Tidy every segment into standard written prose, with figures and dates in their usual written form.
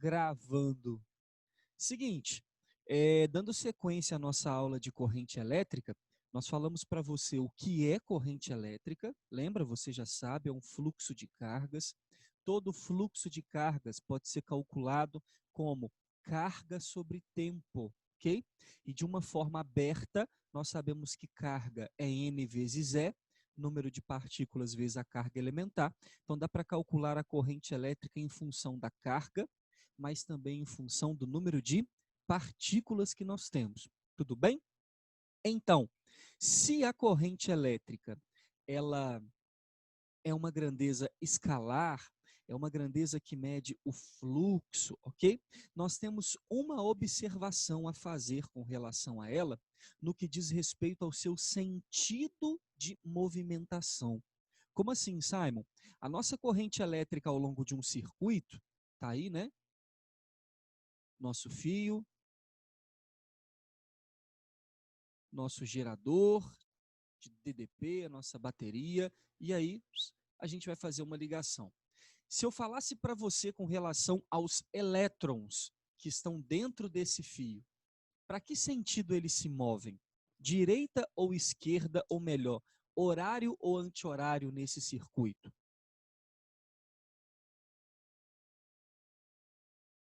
Gravando. Seguinte, dando sequência à nossa aula de corrente elétrica, nós falamos para você o que é corrente elétrica. Lembra, você já sabe, é um fluxo de cargas. Todo fluxo de cargas pode ser calculado como carga sobre tempo, ok? E de uma forma aberta, nós sabemos que carga é N vezes E, número de partículas vezes a carga elementar. Então, dá para calcular a corrente elétrica em função da carga, mas também em função do número de partículas que nós temos. Tudo bem? Então, se a corrente elétrica ela é uma grandeza escalar, é uma grandeza que mede o fluxo, ok? Nós temos uma observação a fazer com relação a ela no que diz respeito ao seu sentido de movimentação. Como assim, Simon? A nossa corrente elétrica ao longo de um circuito, tá aí, né? Nosso fio, nosso gerador de DDP, a nossa bateria, e aí a gente vai fazer uma ligação. Se eu falasse para você com relação aos elétrons que estão dentro desse fio, para que sentido eles se movem? Direita ou esquerda, ou melhor, horário ou anti-horário nesse circuito?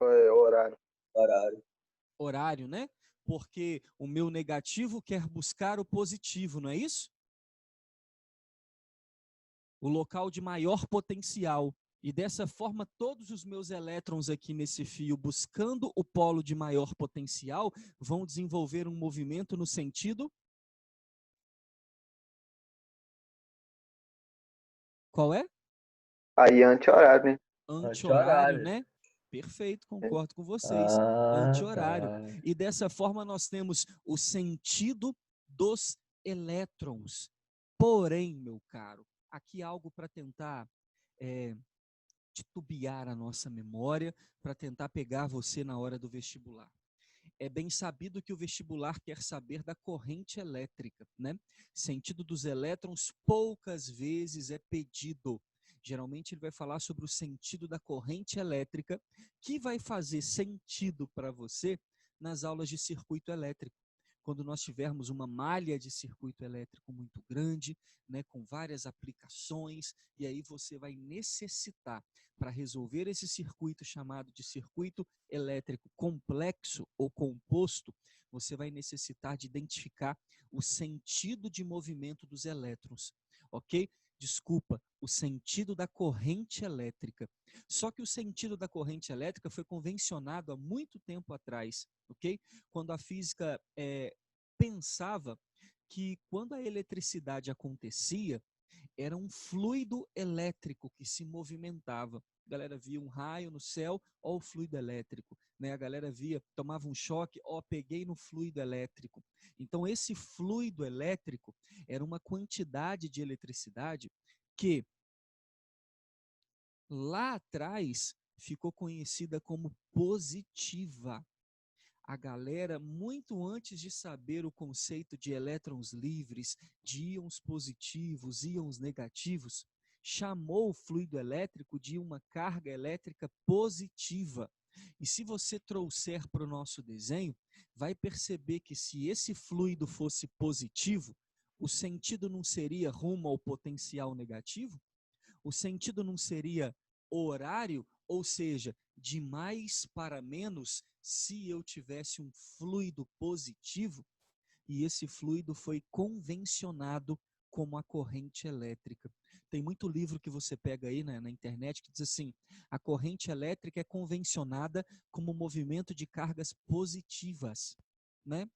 Horário. Horário, né? Porque o meu negativo quer buscar o positivo, não é isso? O local de maior potencial. E dessa forma, todos os meus elétrons aqui nesse fio, buscando o polo de maior potencial, vão desenvolver um movimento no sentido. Qual é? Aí anti-horário, né? Anti-horário, Anti-horário. né? Perfeito, concordo com vocês. Ah, Anti-horário. tá. E dessa forma, nós temos o sentido dos elétrons. Porém, meu caro, aqui algo para tentar titubear a nossa memória, para tentar pegar você na hora do vestibular. É bem sabido que o vestibular quer saber da corrente elétrica, né? Sentido dos elétrons poucas vezes é pedido. Geralmente ele vai falar sobre o sentido da corrente elétrica, que vai fazer sentido para você nas aulas de circuito elétrico. Quando nós tivermos uma malha de circuito elétrico muito grande, né, com várias aplicações, e aí você vai necessitar, para resolver esse circuito chamado de circuito elétrico complexo ou composto, você vai necessitar de identificar o sentido de movimento dos elétrons, ok? Desculpa, o sentido da corrente elétrica. Só que o sentido da corrente elétrica foi convencionado há muito tempo atrás, ok? Quando a física pensava que quando a eletricidade acontecia, era um fluido elétrico que se movimentava. A galera via um raio no céu, ó o fluido elétrico. Né? A galera via, tomava um choque, ó, peguei no fluido elétrico. Então, esse fluido elétrico era uma quantidade de eletricidade que lá atrás ficou conhecida como positiva. A galera, muito antes de saber o conceito de elétrons livres, de íons positivos, íons negativos, chamou o fluido elétrico de uma carga elétrica positiva. E se você trouxer para o nosso desenho, vai perceber que se esse fluido fosse positivo, o sentido não seria rumo ao potencial negativo? O sentido não seria horário, ou seja, de mais para menos, se eu tivesse um fluido positivo? E esse fluido foi convencionado como a corrente elétrica. Tem muito livro que você pega aí na internet que diz assim: a corrente elétrica é convencionada como movimento de cargas positivas, né?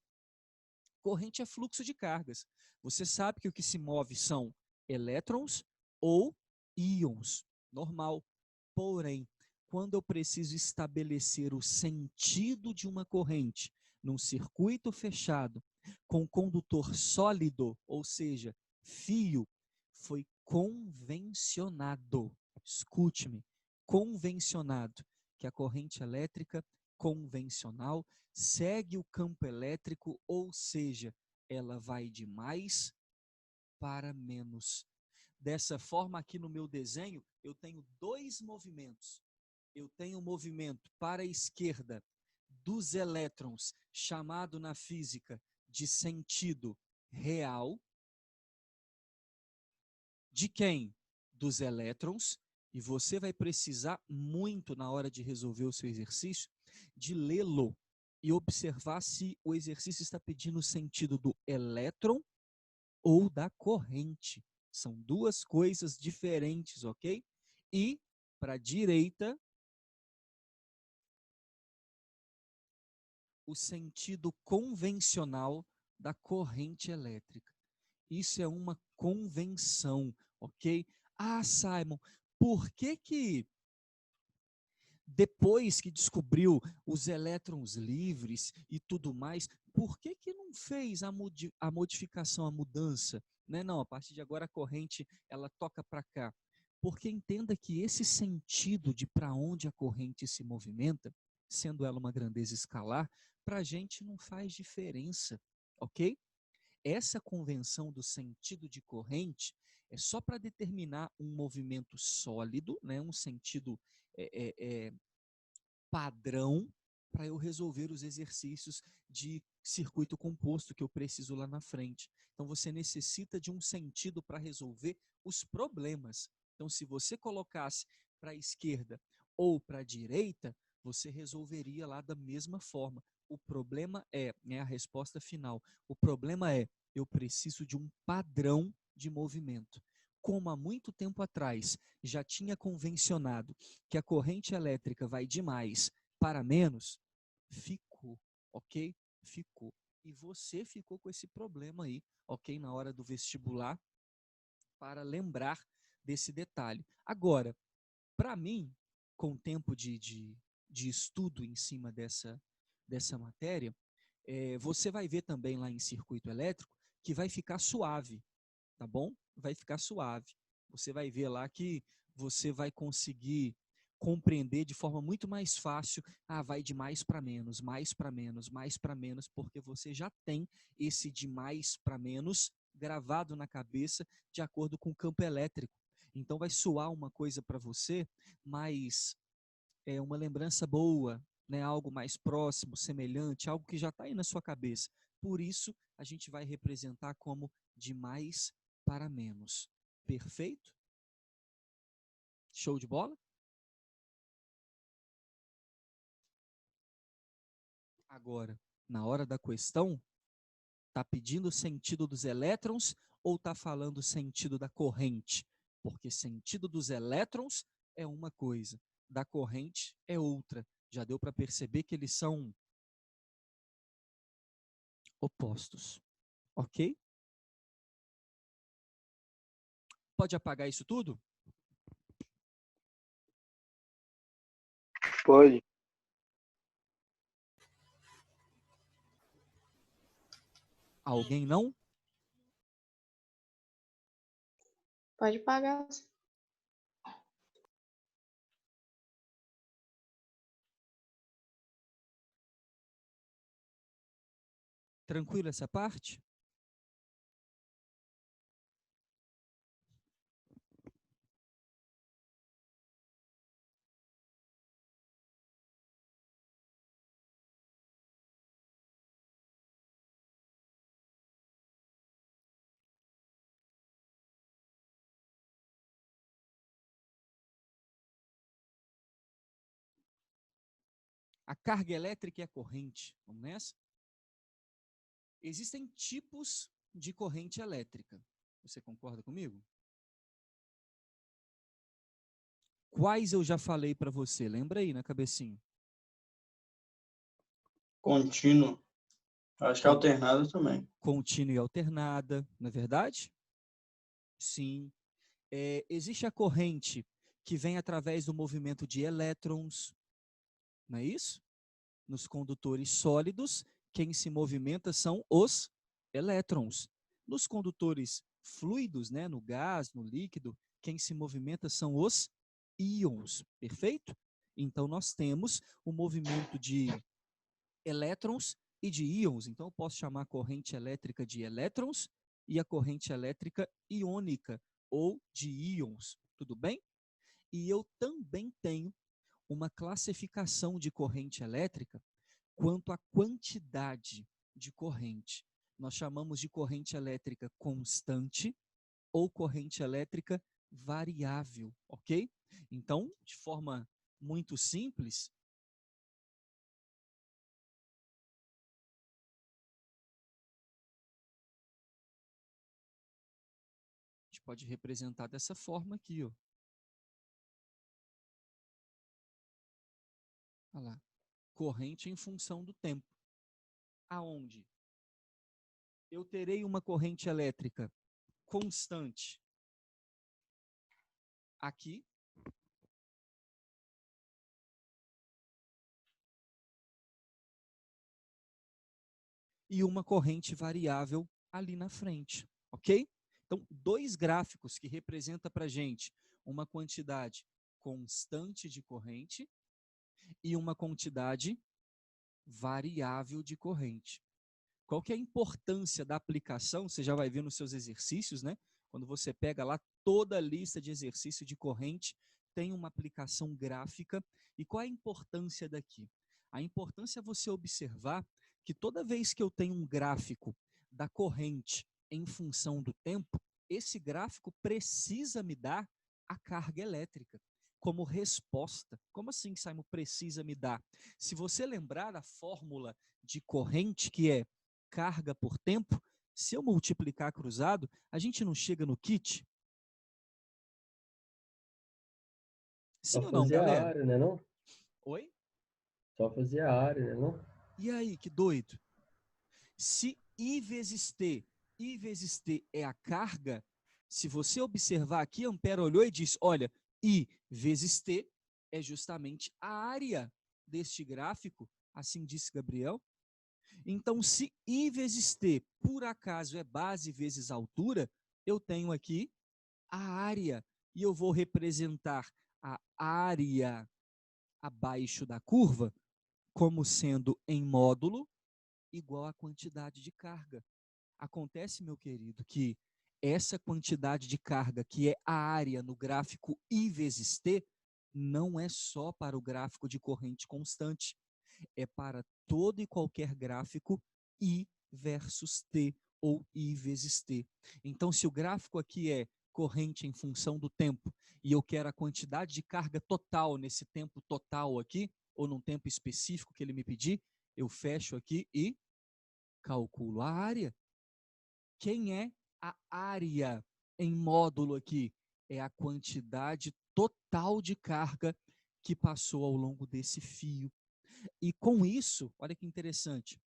Corrente é fluxo de cargas. Você sabe que o que se move são elétrons ou íons, normal. Porém, quando eu preciso estabelecer o sentido de uma corrente num circuito fechado, com condutor sólido, ou seja, fio, foi convencionado, escute-me, convencionado, que a corrente elétrica convencional segue o campo elétrico, ou seja, ela vai de mais para menos. Dessa forma, aqui no meu desenho, eu tenho dois movimentos. eu tenho um movimento para a esquerda dos elétrons, chamado na física de sentido real. De quem? Dos elétrons. E você vai precisar muito, na hora de resolver o seu exercício, de lê-lo e observar se o exercício está pedindo o sentido do elétron ou da corrente. São duas coisas diferentes, ok? E, para a direita, o sentido convencional da corrente elétrica. Isso é uma convenção, ok? Ah, Simon, por que depois que descobriu os elétrons livres e tudo mais, por que não fez a modificação, a mudança? Né? Não, a partir de agora a corrente ela toca para cá. Porque entenda que esse sentido de para onde a corrente se movimenta, sendo ela uma grandeza escalar, para a gente não faz diferença, ok? Essa convenção do sentido de corrente é só para determinar um movimento sólido, né, um sentido padrão para eu resolver os exercícios de circuito composto que eu preciso lá na frente. Então você necessita de um sentido para resolver os problemas. Então se você colocasse para a esquerda ou para a direita, você resolveria lá da mesma forma. O problema é a resposta final. O problema é, eu preciso de um padrão de movimento. Como há muito tempo atrás já tinha convencionado que a corrente elétrica vai de mais para menos, ficou, ok? Ficou. E você ficou com esse problema aí, ok? Na hora do vestibular, para lembrar desse detalhe. Agora, para mim, com o tempo de estudo em cima dessa matéria, você vai ver também lá em circuito elétrico que vai ficar suave, tá bom? Vai ficar suave. Você vai ver lá que você vai conseguir compreender de forma muito mais fácil, vai de mais para menos, mais para menos, mais para menos, porque você já tem esse de mais para menos gravado na cabeça de acordo com o campo elétrico. Então vai soar uma coisa para você, mas é uma lembrança boa, né? Algo mais próximo, semelhante, algo que já está aí na sua cabeça. Por isso, a gente vai representar como de mais para menos. Perfeito? Show de bola? Agora, na hora da questão, está pedindo o sentido dos elétrons ou está falando o sentido da corrente? Porque sentido dos elétrons é uma coisa, da corrente é outra. Já deu para perceber que eles são opostos, ok? Pode apagar isso tudo? Pode. Alguém não? Pode pagar. Tranquilo essa parte? A carga elétrica e a corrente. Vamos nessa? Existem tipos de corrente elétrica. Você concorda comigo? Quais eu já falei para você? Lembra aí na cabecinha. Contínuo. Acho que é alternado também. Contínua e alternada, não é verdade? Sim. Existe a corrente que vem através do movimento de elétrons, não é isso? Nos condutores sólidos, quem se movimenta são os elétrons. Nos condutores fluidos, né, no gás, no líquido, quem se movimenta são os íons, perfeito? Então, nós temos o movimento de elétrons e de íons. Então, eu posso chamar a corrente elétrica de elétrons e a corrente elétrica iônica, ou de íons, tudo bem? E eu também tenho uma classificação de corrente elétrica quanto à quantidade de corrente. Nós chamamos de corrente elétrica constante ou corrente elétrica variável, ok? Então, de forma muito simples, a gente pode representar dessa forma aqui, ó. Olha lá. Corrente em função do tempo. Aonde eu terei uma corrente elétrica constante aqui, e uma corrente variável ali na frente, ok? Então, dois gráficos que representam para a gente uma quantidade constante de corrente e uma quantidade variável de corrente. Qual que é a importância da aplicação? Você já vai ver nos seus exercícios, né? Quando você pega lá toda a lista de exercício de corrente, tem uma aplicação gráfica. E qual é a importância daqui? A importância é você observar que toda vez que eu tenho um gráfico da corrente em função do tempo, esse gráfico precisa me dar a carga elétrica como resposta. Como assim, Simon, precisa me dar? Se você lembrar a fórmula de corrente, que é carga por tempo, se eu multiplicar cruzado, a gente não chega no kit? Sim Só ou não, fazer a galera? área, né não? Oi? Só fazer a área, né não? E aí, que doido? Se I vezes T é a carga, se você observar aqui, Ampere olhou e disse, olha, I vezes T é justamente a área deste gráfico, assim disse Gabriel. Então, se I vezes T, por acaso, é base vezes altura, eu tenho aqui a área, e eu vou representar a área abaixo da curva como sendo em módulo igual à quantidade de carga. Acontece, meu querido, que essa quantidade de carga, que é a área no gráfico I vezes T, não é só para o gráfico de corrente constante, é para todo e qualquer gráfico I versus T, ou I vezes T. Então, se o gráfico aqui é corrente em função do tempo, e eu quero a quantidade de carga total nesse tempo total aqui, ou num tempo específico que ele me pedir, eu fecho aqui e calculo a área. Quem é a área em módulo aqui? É a quantidade total de carga que passou ao longo desse fio. E com isso, olha que interessante,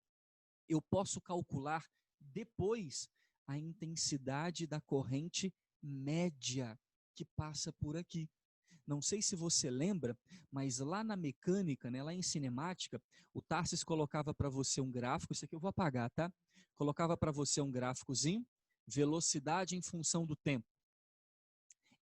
eu posso calcular depois a intensidade da corrente média que passa por aqui. Não sei se você lembra, mas lá na mecânica, né, lá em cinemática, o Tarsis colocava para você um gráfico, isso aqui eu vou apagar, tá? Colocava para você um gráficozinho, velocidade em função do tempo.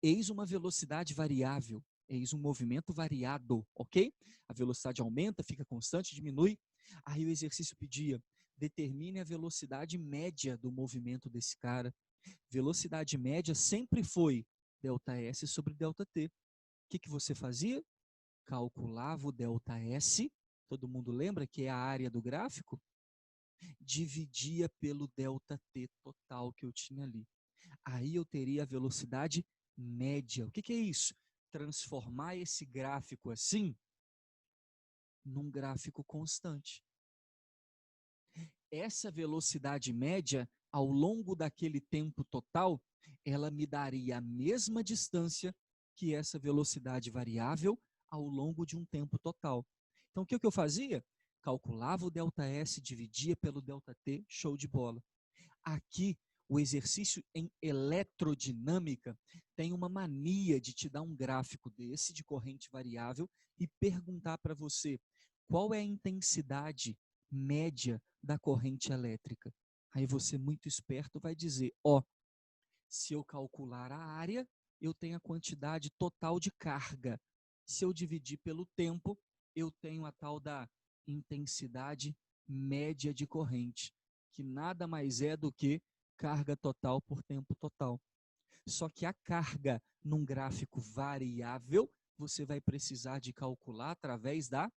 Eis uma velocidade variável, eis um movimento variado, ok? A velocidade aumenta, fica constante, diminui. Aí o exercício pedia, determine a velocidade média do movimento desse cara. Velocidade média sempre foi ΔS sobre ΔT. O que você fazia? Calculava o ΔS, todo mundo lembra que é a área do gráfico? Dividia pelo ΔT total que eu tinha ali. Aí eu teria a velocidade média. O que é isso? Transformar esse gráfico assim num gráfico constante. Essa velocidade média, ao longo daquele tempo total, ela me daria a mesma distância que essa velocidade variável ao longo de um tempo total. Então, o que eu fazia? Calculava o ΔS, dividia pelo ΔT, show de bola. Aqui, o exercício em eletrodinâmica tem uma mania de te dar um gráfico desse, de corrente variável, e perguntar para você qual é a intensidade média da corrente elétrica. Aí você, muito esperto, vai dizer, ó, se eu calcular a área, eu tenho a quantidade total de carga. Se eu dividir pelo tempo, eu tenho a tal da intensidade média de corrente, que nada mais é do que carga total por tempo total. Só que a carga num gráfico variável você vai precisar de calcular através da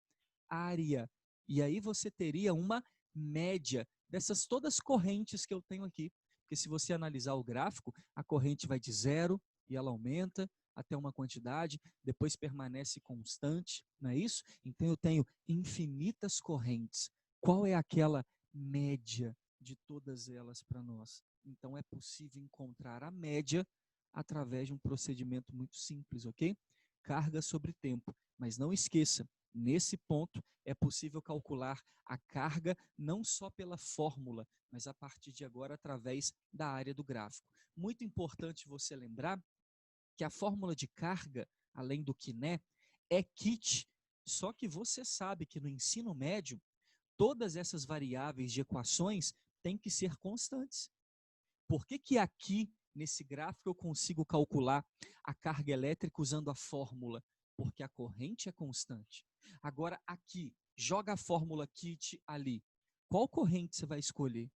área. E aí você teria uma média dessas todas correntes que eu tenho aqui. Porque se você analisar o gráfico, a corrente vai de zero e ela aumenta até uma quantidade, depois permanece constante, não é isso? Então eu tenho infinitas correntes. Qual é aquela média de todas elas para nós? Então é possível encontrar a média através de um procedimento muito simples, ok? Carga sobre tempo. Mas não esqueça, nesse ponto é possível calcular a carga não só pela fórmula, mas a partir de agora através da área do gráfico. Muito importante você lembrar que a fórmula de carga, além do quiné, é kit. Só que você sabe que no ensino médio, todas essas variáveis de equações têm que ser constantes. Por que que aqui, nesse gráfico, eu consigo calcular a carga elétrica usando a fórmula? Porque a corrente é constante. Agora, aqui, joga a fórmula kit ali. Qual corrente você vai escolher?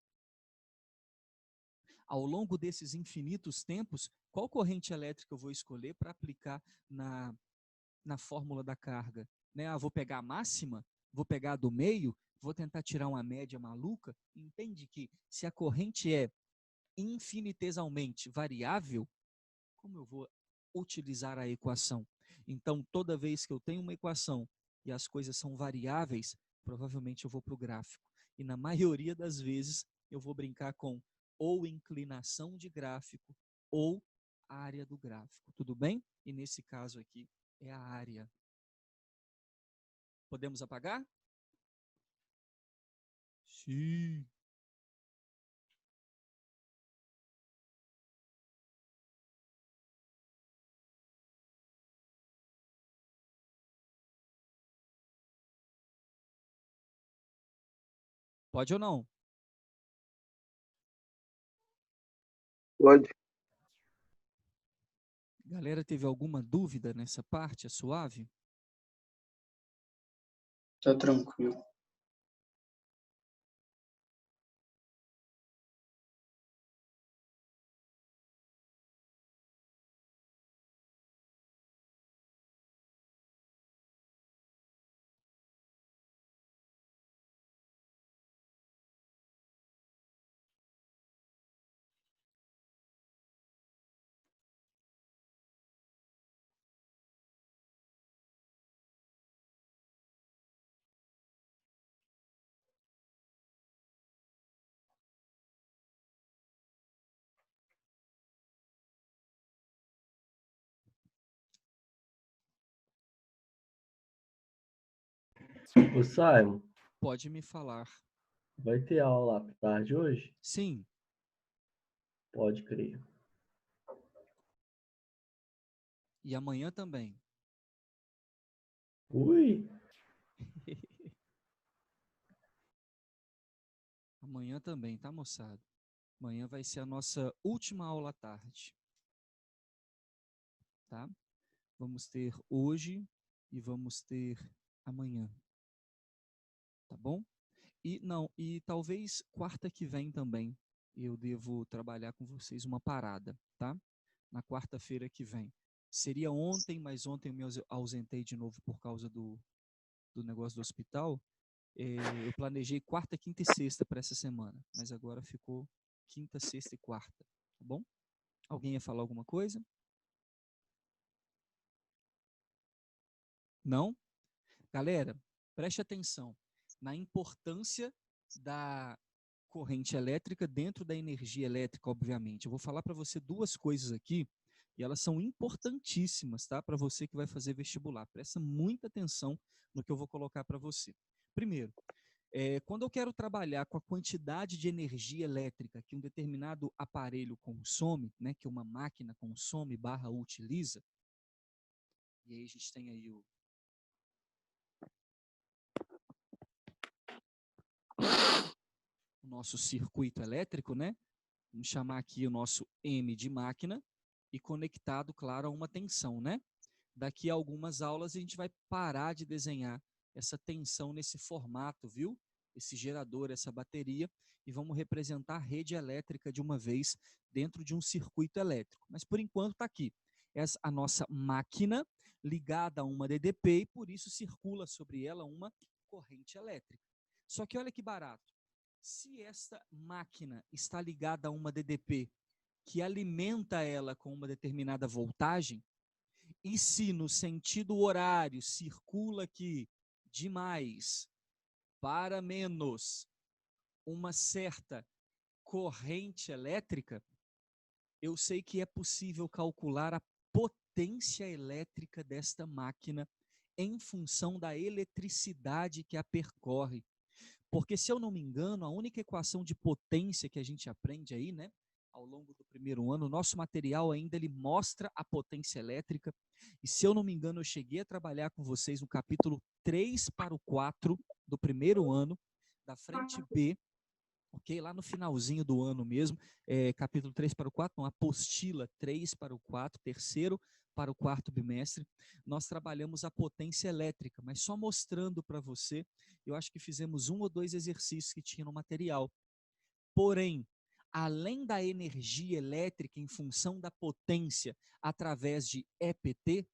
Ao longo desses infinitos tempos, qual corrente elétrica eu vou escolher para aplicar na fórmula da carga? Né? Vou pegar a máxima? Vou pegar a do meio? Vou tentar tirar uma média maluca? Entende que se a corrente é infinitesimalmente variável, como eu vou utilizar a equação? Então, toda vez que eu tenho uma equação e as coisas são variáveis, provavelmente eu vou para o gráfico. E na maioria das vezes, eu vou brincar com ou inclinação de gráfico ou área do gráfico. Tudo bem? E nesse caso aqui é a área. Podemos apagar? Sim. Pode ou não? Pode. Galera, teve alguma dúvida nessa parte? É suave? Tá tranquilo. Ô, Simon, Pode me falar. vai ter aula lá tarde hoje? Sim. Pode crer. E amanhã também. Ui, Amanhã também, tá, moçada? Amanhã vai ser a nossa última aula à tarde. Tá? Vamos ter hoje e vamos ter amanhã. Tá bom? E talvez quarta que vem também eu devo trabalhar com vocês uma parada, tá? Na quarta-feira que vem. Seria ontem, mas ontem eu me ausentei de novo por causa do negócio do hospital. Eu planejei quarta, quinta e sexta para essa semana, mas agora ficou quinta, sexta e quarta, tá bom? Alguém ia falar alguma coisa? Não? Galera, preste atenção na importância da corrente elétrica dentro da energia elétrica, obviamente. Eu vou falar para você duas coisas aqui e elas são importantíssimas, tá? Para você que vai fazer vestibular. Presta muita atenção no que eu vou colocar para você. Primeiro, quando eu quero trabalhar com a quantidade de energia elétrica que um determinado aparelho consome, né, que uma máquina consome / utiliza, e aí a gente tem aí o nosso circuito elétrico, né? Vamos chamar aqui o nosso M de máquina e conectado, claro, a uma tensão, né? Daqui a algumas aulas a gente vai parar de desenhar essa tensão nesse formato, viu? Esse gerador, essa bateria, e vamos representar a rede elétrica de uma vez dentro de um circuito elétrico. Mas por enquanto está aqui. Essa, a nossa máquina ligada a uma DDP e por isso circula sobre ela uma corrente elétrica. Só que olha que barato. Se esta máquina está ligada a uma DDP que alimenta ela com uma determinada voltagem, e se no sentido horário circula aqui de mais para menos uma certa corrente elétrica, eu sei que é possível calcular a potência elétrica desta máquina em função da eletricidade que a percorre. Porque, se eu não me engano, a única equação de potência que a gente aprende aí, né, ao longo do primeiro ano, o nosso material ainda ele mostra a potência elétrica. E, se eu não me engano, eu cheguei a trabalhar com vocês no capítulo 3 para o 4 do primeiro ano, da frente B, ok? Lá no finalzinho do ano mesmo, capítulo 3 para o 4, não, apostila 3 para o 4, terceiro para o quarto bimestre, nós trabalhamos a potência elétrica, mas só mostrando para você, eu acho que fizemos 1 ou 2 exercícios que tinha no material. Porém, além da energia elétrica em função da potência através de EPT,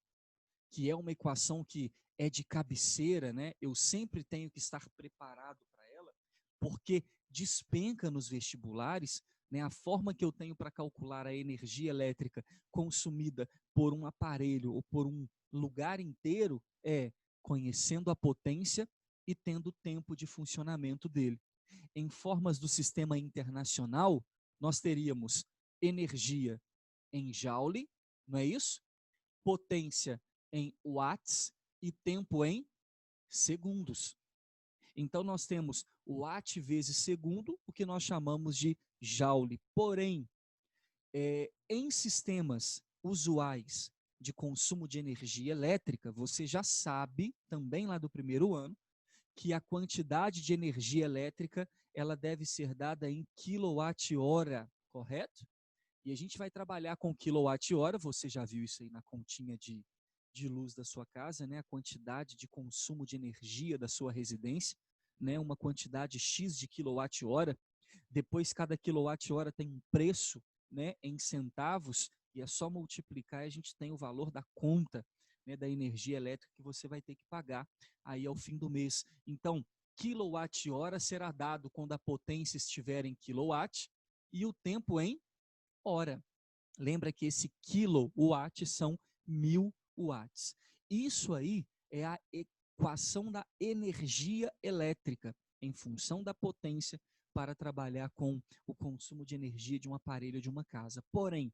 que é uma equação que é de cabeceira, né? Eu sempre tenho que estar preparado para ela, porque despenca nos vestibulares, né? A forma que eu tenho para calcular a energia elétrica consumida por um aparelho ou por um lugar inteiro é conhecendo a potência e tendo tempo de funcionamento dele. Em formas do sistema internacional, nós teríamos energia em joule, não é isso? Potência em watts e tempo em segundos. Então, nós temos watt vezes segundo, o que nós chamamos de joule. Porém, em sistemas usuais de consumo de energia elétrica, você já sabe, também lá do primeiro ano, que a quantidade de energia elétrica ela deve ser dada em quilowatt-hora, correto? E a gente vai trabalhar com quilowatt-hora, você já viu isso aí na continha de luz da sua casa, né? A quantidade de consumo de energia da sua residência, né? Uma quantidade X de quilowatt-hora. Depois, cada quilowatt-hora tem um preço, né, em centavos, e é só multiplicar e a gente tem o valor da conta, né, da energia elétrica que você vai ter que pagar aí ao fim do mês. Então, quilowatt-hora será dado quando a potência estiver em quilowatt e o tempo em hora. Lembra que esse kilowatt são 1000 watts. Isso aí é a equação da energia elétrica em função da potência para trabalhar com o consumo de energia de um aparelho de uma casa. Porém,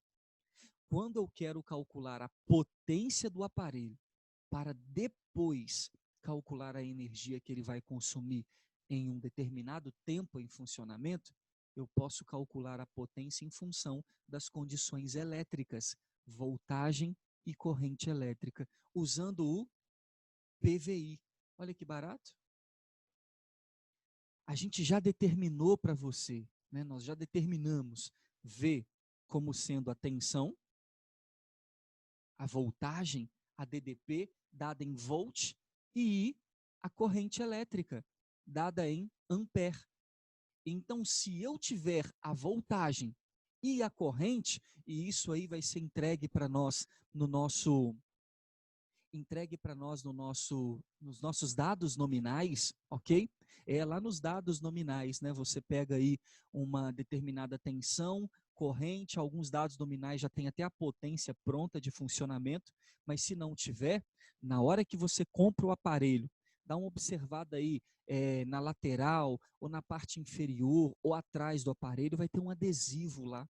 quando eu quero calcular a potência do aparelho para depois calcular a energia que ele vai consumir em um determinado tempo em funcionamento, eu posso calcular a potência em função das condições elétricas, voltagem e corrente elétrica, usando o PVI. Olha que barato. A gente já determinou para você, né? Nós já determinamos V como sendo a tensão, a voltagem, a DDP, dada em volt, e I, a corrente elétrica, dada em ampere. Então, se eu tiver a voltagem e a corrente, e isso aí vai ser entregue para nós nos nossos dados nominais, ok? Lá nos dados nominais, né? Você pega aí uma determinada tensão, corrente, alguns dados nominais já tem até a potência pronta de funcionamento, mas se não tiver, na hora que você compra o aparelho, dá uma observada aí na lateral, ou na parte inferior, ou atrás do aparelho, vai ter um adesivo lá.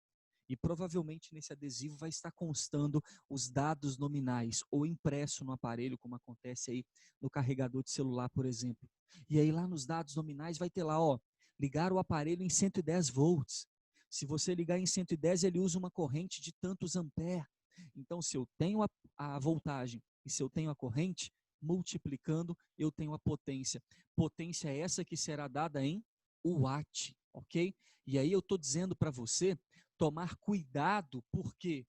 E provavelmente nesse adesivo vai estar constando os dados nominais, ou impresso no aparelho, como acontece aí no carregador de celular, por exemplo. E aí lá nos dados nominais vai ter lá, ó, ligar o aparelho em 110 volts. Se você ligar em 110, ele usa uma corrente de tantos ampere. Então, se eu tenho a voltagem e se eu tenho a corrente, multiplicando, eu tenho a potência. Potência é essa que será dada em watt, ok? E aí eu estou dizendo para você tomar cuidado, porque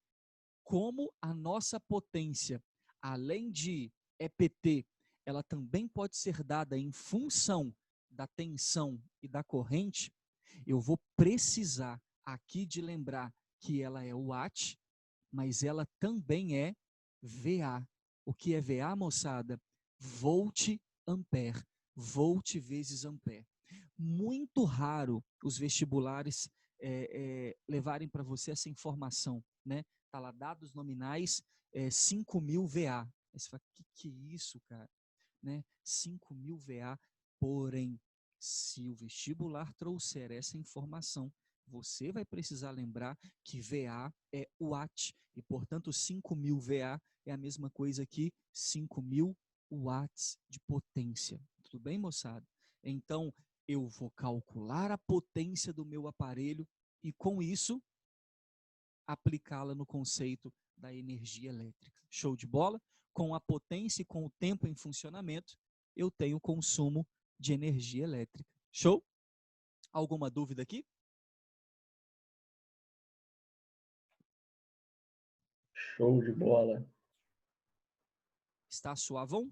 como a nossa potência, além de EPT, ela também pode ser dada em função da tensão e da corrente, eu vou precisar aqui de lembrar que ela é watt, mas ela também é VA. O que é VA, moçada? Volt ampere. Volt vezes ampere. Muito raro os vestibulares levarem para você essa informação, né? Tá lá, dados nominais, 5.000 VA. Aí você fala, que é isso, cara? Né? 5.000 VA, porém, se o vestibular trouxer essa informação, você vai precisar lembrar que VA é watt, e portanto 5.000 VA é a mesma coisa que 5.000 watts de potência. Tudo bem, moçada? Então, eu vou calcular a potência do meu aparelho e, com isso, aplicá-la no conceito da energia elétrica. Show de bola? Com a potência e com o tempo em funcionamento, eu tenho consumo de energia elétrica. Show? Alguma dúvida aqui? Show de bola. Está suavão?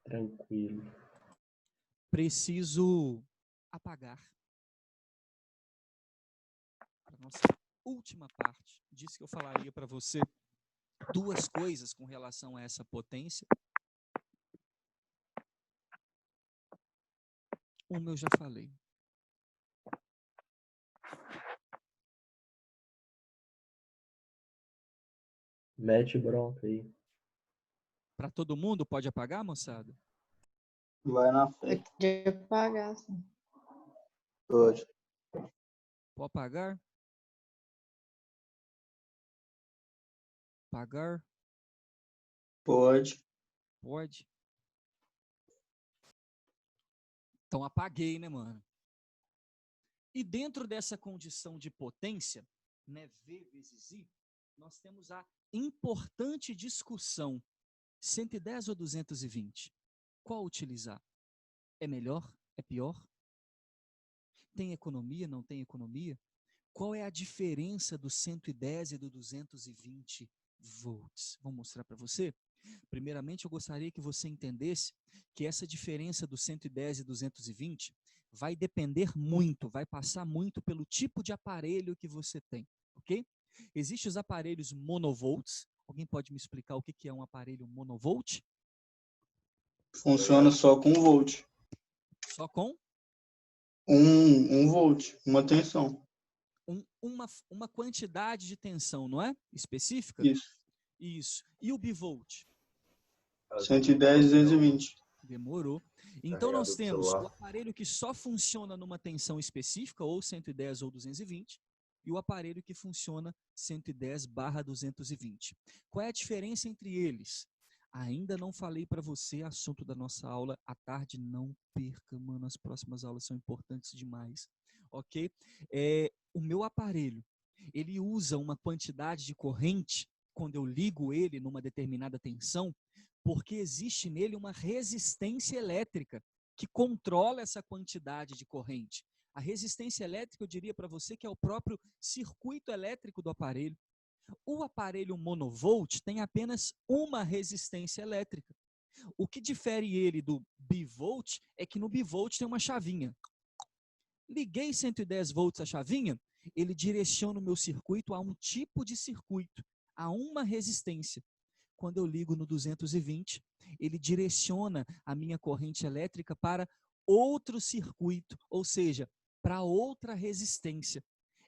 Tranquilo. Preciso apagar. A nossa última parte. Disse que eu falaria para você duas coisas com relação a essa potência. Uma eu já falei. Mete bronca aí. Para todo mundo, pode apagar, moçada? Vai na fé. Pode pagar, sim. Pode. Pode apagar? Apagar? Pode. Pode. Então apaguei, né, mano? E dentro dessa condição de potência, né, V vezes I, nós temos a importante discussão: 110 ou 220? Qual utilizar? É melhor? É pior? Tem economia? Não tem economia? Qual é a diferença do 110 e do 220 volts? Vou mostrar para você. Primeiramente, eu gostaria que você entendesse que essa diferença do 110 e 220 vai depender muito, vai passar muito pelo tipo de aparelho que você tem, ok? Existem os aparelhos monovolts. Alguém pode me explicar o que é um aparelho monovolt? Funciona só com volt. Só com Um volt, uma tensão. uma quantidade de tensão, não é? Específica? Isso. Isso. E o bivolt? 110, 220. Demorou. Então, nós Carregador do temos o celular. aparelho que só funciona numa tensão específica, ou 110 ou 220, e o aparelho que funciona 110/220. Qual é a diferença entre eles? Ainda não falei para você, assunto da nossa aula à tarde, não perca, mano, as próximas aulas são importantes demais, ok? O meu aparelho, ele usa uma quantidade de corrente, quando eu ligo ele numa determinada tensão, porque existe nele uma resistência elétrica que controla essa quantidade de corrente. A resistência elétrica, eu diria para você, que é o próprio circuito elétrico do aparelho. O aparelho monovolt tem apenas uma resistência elétrica. O que difere ele do bivolt é que no bivolt tem uma chavinha. Liguei 110 volts a chavinha, ele direciona o meu circuito a um tipo de circuito, a uma resistência. Quando eu ligo no 220, ele direciona a minha corrente elétrica para outro circuito, ou seja, para outra resistência.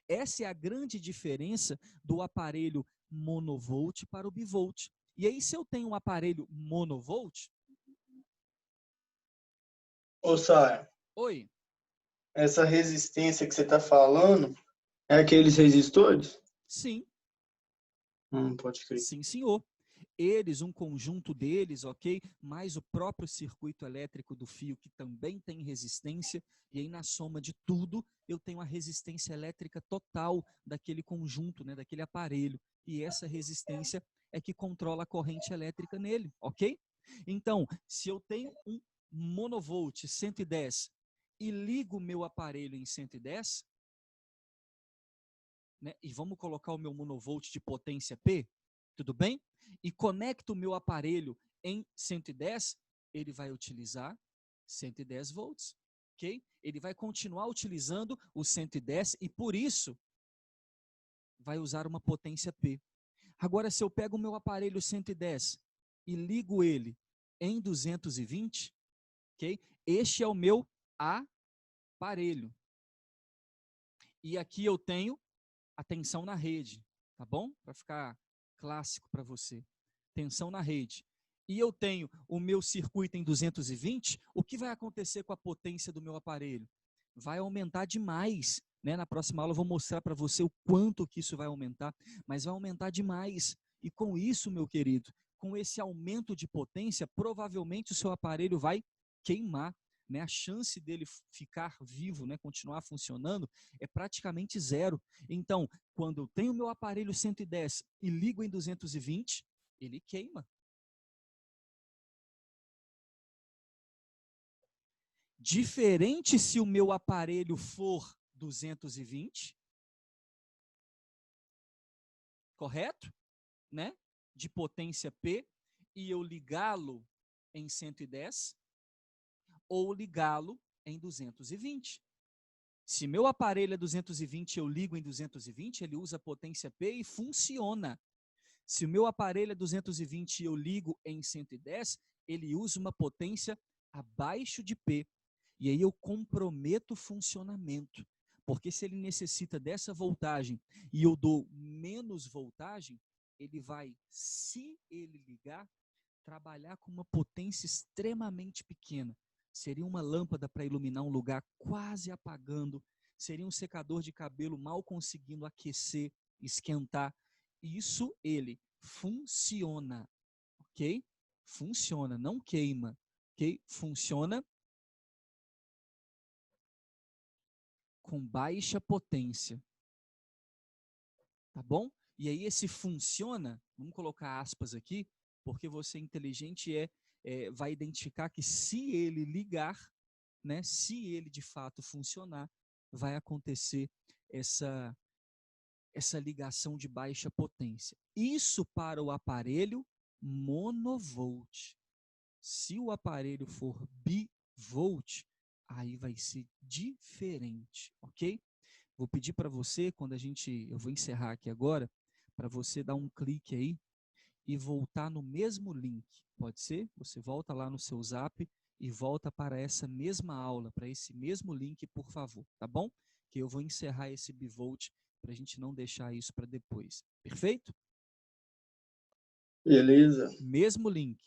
Essa é a grande diferença do aparelho monovolt para o bivolt. E aí, se eu tenho um aparelho monovolt... Ô, Sara, Oi, essa resistência que você está falando é aqueles resistores? sim, Pode crer. sim, senhor. Eles, um conjunto deles, ok? Mais o próprio circuito elétrico do fio, que também tem resistência, e aí na soma de tudo, eu tenho a resistência elétrica total daquele conjunto, né, daquele aparelho. E essa resistência é que controla a corrente elétrica nele, ok? Então, se eu tenho um monovolt 110 e ligo o meu aparelho em 110, né, e vamos colocar o meu monovolt de potência P, tudo bem? E conecto o meu aparelho em 110, ele vai utilizar 110 volts, ok? Ele vai continuar utilizando o 110 e por isso vai usar uma potência P. Agora, se eu pego o meu aparelho 110 e ligo ele em 220, ok? Este é o meu aparelho. E aqui eu tenho a tensão na rede, tá bom? Para ficar clássico para você. Tensão na rede. E eu tenho o meu circuito em 220, o que vai acontecer com a potência do meu aparelho? Vai aumentar demais, né? Na próxima aula eu vou mostrar para você o quanto que isso vai aumentar, mas vai aumentar demais. E com isso, meu querido, com esse aumento de potência, provavelmente o seu aparelho vai queimar, né? A chance dele ficar vivo, né, continuar funcionando, é praticamente zero. Então, quando eu tenho meu aparelho 110 e ligo em 220, ele queima. Diferente se o meu aparelho for 220, correto? Né? De potência P, e eu ligá-lo em 110, ou ligá-lo em 220. Se meu aparelho é 220 e eu ligo em 220, ele usa potência P e funciona. Se o meu aparelho é 220 e eu ligo em 110, ele usa uma potência abaixo de P. E aí eu comprometo o funcionamento. Porque se ele necessita dessa voltagem e eu dou menos voltagem, ele vai, se ele ligar, trabalhar com uma potência extremamente pequena. Seria uma lâmpada para iluminar um lugar quase apagando, seria um secador de cabelo mal conseguindo aquecer, esquentar. Isso ele funciona, ok? Funciona, não queima, ok? Funciona com baixa potência, tá bom? E aí esse funciona, vamos colocar aspas aqui, porque você inteligente vai identificar que se ele ligar, né, se ele de fato funcionar, vai acontecer essa ligação de baixa potência. Isso para o aparelho monovolt. Se o aparelho for bivolt, aí vai ser diferente, ok? Vou pedir para você, eu vou encerrar aqui agora, para você dar um clique aí e voltar no mesmo link. Pode ser? Você volta lá no seu Zap e volta para essa mesma aula, para esse mesmo link, por favor, tá bom? Que eu vou encerrar esse bivolt para a gente não deixar isso para depois. Perfeito? Beleza. Mesmo link.